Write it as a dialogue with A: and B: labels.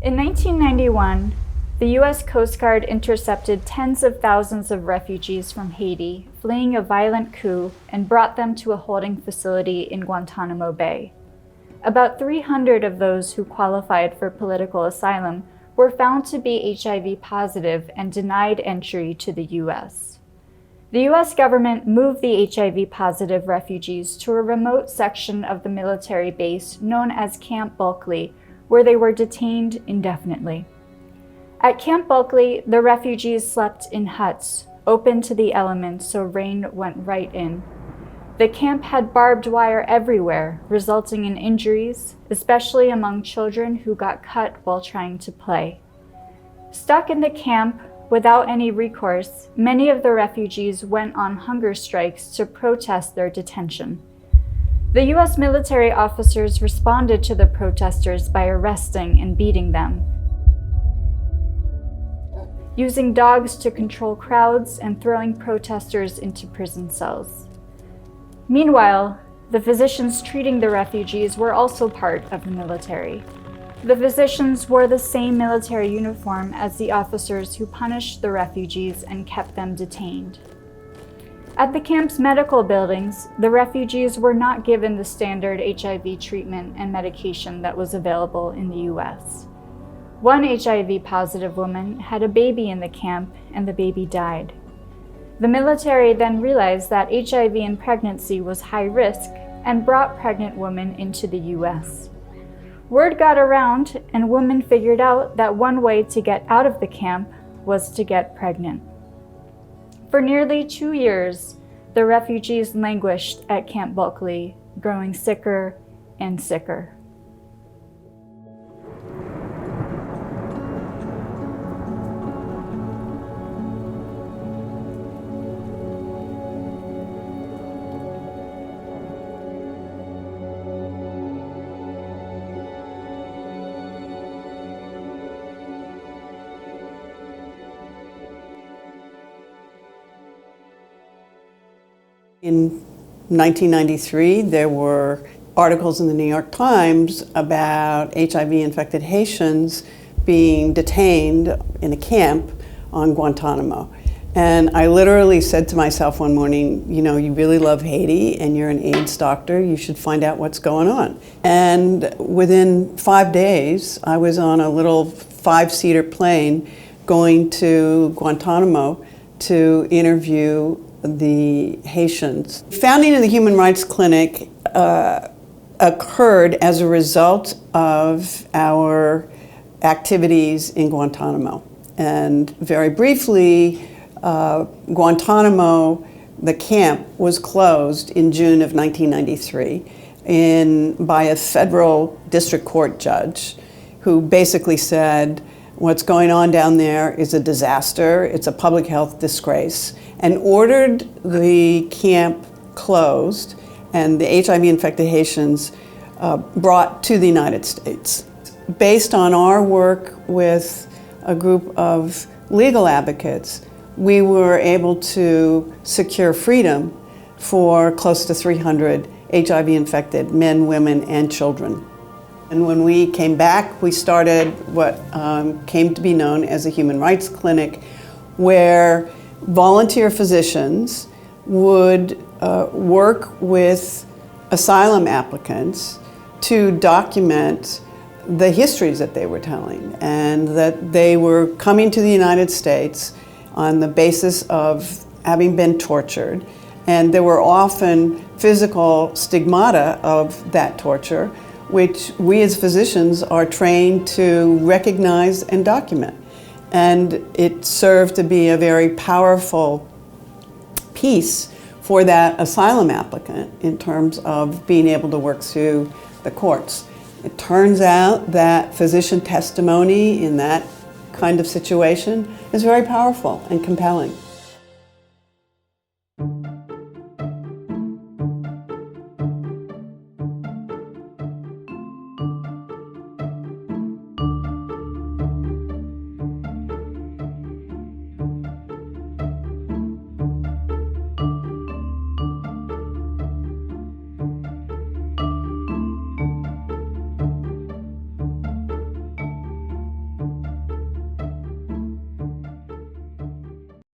A: In 1991, the U.S. Coast Guard intercepted tens of thousands of refugees from Haiti fleeing a violent coup and brought them to a holding facility in Guantanamo Bay. About 300 of those who qualified for political asylum were found to be HIV-positive and denied entry to the U.S. The U.S. government moved the HIV-positive refugees to a remote section of the military base known as Camp Bulkley, where they were detained indefinitely. At Camp Bulkley, the refugees slept in huts, open to the elements so rain went right in. The camp had barbed wire everywhere, resulting in injuries, especially among children who got cut while trying to play. Stuck in the camp without any recourse, many of the refugees went on hunger strikes to protest their detention. The U.S. military officers responded to the protesters by arresting and beating them, using dogs to control crowds and throwing protesters into prison cells. Meanwhile, the physicians treating the refugees were also part of the military. The physicians wore the same military uniform as the officers who punished the refugees and kept them detained. At the camp's medical buildings, the refugees were not given the standard HIV treatment and medication that was available in the U.S. One HIV-positive woman had a baby in the camp, and the baby died. The military then realized that HIV and pregnancy was high risk and brought pregnant women into the U.S. Word got around, and women figured out that one way to get out of the camp was to get pregnant. For nearly 2 years, the refugees languished at Camp Bulkley, growing sicker and sicker.
B: In 1993, there were articles in the New York Times about HIV-infected Haitians being detained in a camp on Guantanamo. And I literally said to myself one morning, you know, you really love Haiti and you're an AIDS doctor, you should find out what's going on. And within 5 days, I was on a little 5-seater plane going to Guantanamo to interview the Haitians. Founding of the Human Rights Clinic occurred as a result of our activities in Guantanamo. And very briefly, Guantanamo, the camp, was closed in June of 1993 by a federal district court judge who basically said, what's going on down there is a disaster, it's a public health disgrace, and ordered the camp closed and the HIV-infected Haitians brought to the United States. Based on our work with a group of legal advocates, we were able to secure freedom for close to 300 HIV-infected men, women, and children. And when we came back, we started what came to be known as a Human Rights Clinic, where volunteer physicians would work with asylum applicants to document the histories that they were telling, and that they were coming to the United States on the basis of having been tortured. And there were often physical stigmata of that torture, which we as physicians are trained to recognize and document. And it served to be a very powerful piece for that asylum applicant in terms of being able to work through the courts. It turns out that physician testimony in that kind of situation is very powerful and compelling.